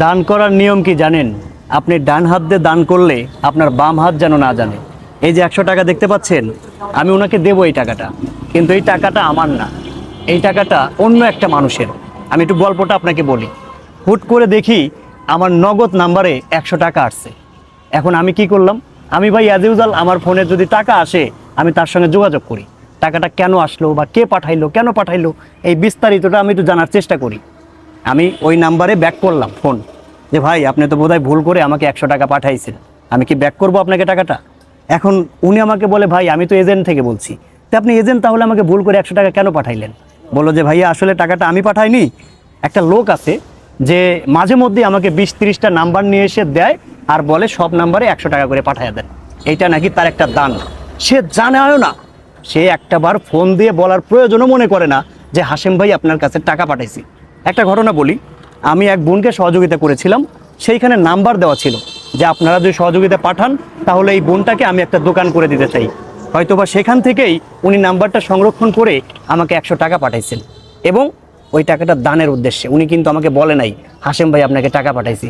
দান করার নিয়ম কি জানেন? আপনি ডান হাত দিয়ে দান করলে আপনার বাম হাত যেন না জানে। এই যে 100 টাকা দেখতে পাচ্ছেন, আমি ওনাকে দেবো এই টাকাটা, কিন্তু এই টাকাটা আমার না, এই টাকাটা অন্য একটা মানুষের। আমি একটু গল্পটা আপনাকে বলি। হুট করে দেখি আমার নগদ নাম্বারে 100 টাকা আসছে। এখন আমি কি করলাম? আমি ভাই অ্যাজ ইউজুয়াল আমার ফোনে যদি টাকা আসে আমি তার সঙ্গে যোগাযোগ করি, টাকাটা কেন আসলো বা কে পাঠাইলো, কেন পাঠাইলো, এই বিস্তারিতটা আমি একটু জানার চেষ্টা করি। আমি ওই নাম্বারে ব্যাক করলাম ফোন, যে ভাই আপনি তো বোধহয় ভুল করে আমাকে 100 টাকা পাঠাইছেন, আমি কি ব্যাক করবো আপনাকে টাকাটা? এখন উনি আমাকে বলে, ভাই আমি তো এজেন্ট থেকে বলছি। তো আপনি এজেন্ট, তাহলে আমাকে ভুল করে 100 টাকা কেন পাঠাইলেন? বললো যে ভাইয়া আসলে টাকাটা আমি পাঠাইনি, একটা লোক আছে যে মাঝে মধ্যেই আমাকে 20-30টা নাম্বার নিয়ে এসে দেয় আর বলে সব নাম্বারে 100 টাকা করে পাঠাইয়া দেন, এইটা নাকি তার একটা দান। সে জানেও না, সে একটাবার ফোন দিয়ে বলার প্রয়োজনও মনে করে না যে হাশেম ভাই আপনার কাছে টাকা পাঠাইছি। একটা ঘটনা বলি, আমি এক বোনকে সহযোগিতা করেছিলাম, সেইখানে নাম্বার দেওয়া ছিল যে আপনারা যদি সহযোগিতা পাঠান তাহলে এই বোনটাকে আমি একটা দোকান করে দিতে চাই। হয়তোবা সেখান থেকেই উনি নাম্বারটা সংরক্ষণ করে আমাকে 100 টাকা পাঠাইছেন, এবং ওই টাকাটা দানের উদ্দেশ্যে। উনি কিন্তু আমাকে বলে নাই হাশেম ভাই আপনাকে টাকা পাঠাইছি।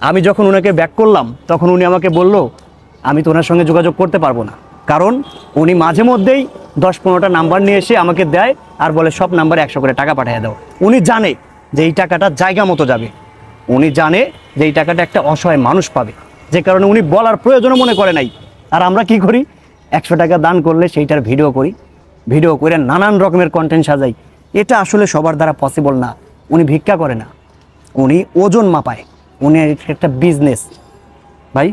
আমি যখন ওনাকে ব্যাক করলাম তখন উনি আমাকে বলল, আমি তো ওনার সঙ্গে যোগাযোগ করতে পারবো না, কারণ উনি মাঝে মধ্যেই 10-15টা নাম্বার নিয়ে এসে আমাকে দেয় আর বলে সব নাম্বারে 100 করে টাকা পাঠিয়ে দাও। উনি জানে যে এই টাকাটা জায়গা মতো যাবে, উনি জানে যে এই টাকাটা একটা অসহায় মানুষ পাবে, যে কারণে উনি বলার প্রয়োজনও মনে করে নাই। আর আমরা কি করি? 100 টাকা দান করলে সেইটার ভিডিও করি, ভিডিও করে নানান রকমের কন্টেন্ট সাজাই। এটা আসলে সবার দ্বারা পসিবল না। উনি ভিক্ষা করে না, উনি ওজন মাপায়, উনি একটা বিজনেস। ভাই,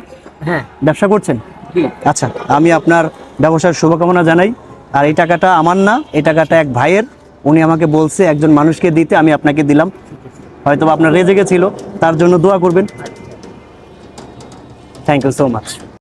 হ্যাঁ, ব্যবসা করছেন? জি। আচ্ছা, আমি আপনার ব্যবসার শুভকামনা জানাই। আর এই টাকাটা আমার না, এই টাকাটা এক ভাইয়ের, উনি আমাকে বলছে একজন মানুষকে দিতে, আমি আপনাকে দিলাম। হয়তো আপনার রেজে গেছিল, তার জন্য দোয়া করবেন। Thank you so much.